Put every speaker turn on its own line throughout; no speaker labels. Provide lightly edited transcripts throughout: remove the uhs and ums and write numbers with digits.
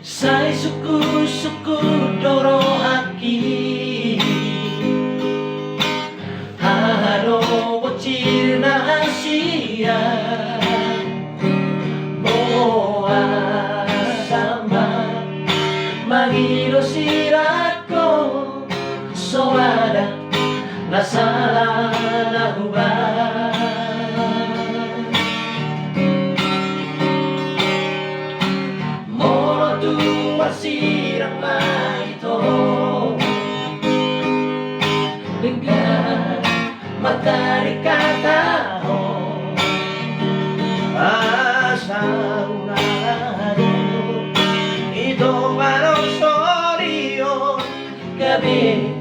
Say suku-suku doro aki Haro bocil na Asia Boa sama Magiro sirako Soada Nasala na hubad Sirang ito dengan matahari katao asa unado ito manong soryo gabi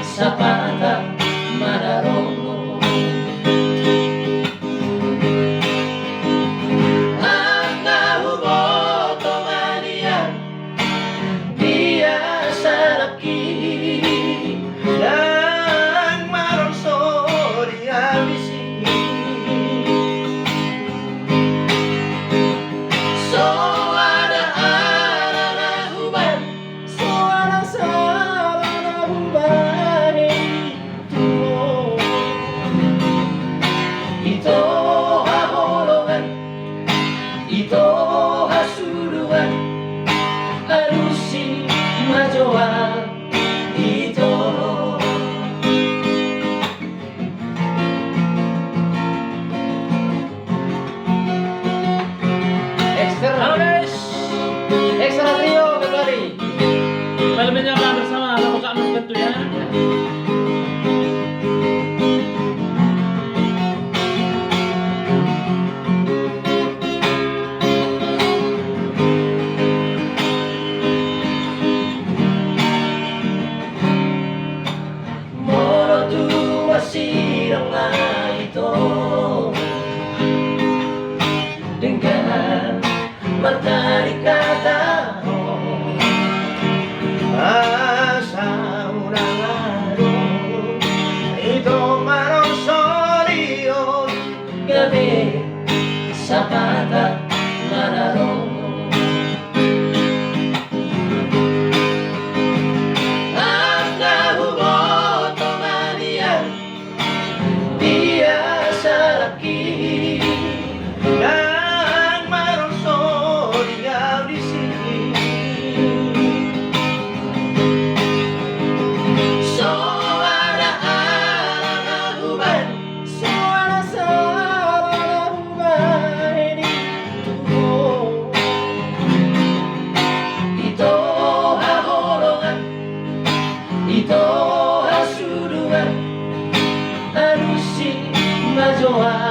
sa patang manarong Ito hasuluan alusi majoan ito Extra. Halo guys, Extra Trio kembali. Filmnya bersama Lamu Kak Nur tentunya. Sirang ito dengan matahari katao asa unang araw ito manong soryo gabi sa patang manarong Ito hasuluan alusi majoan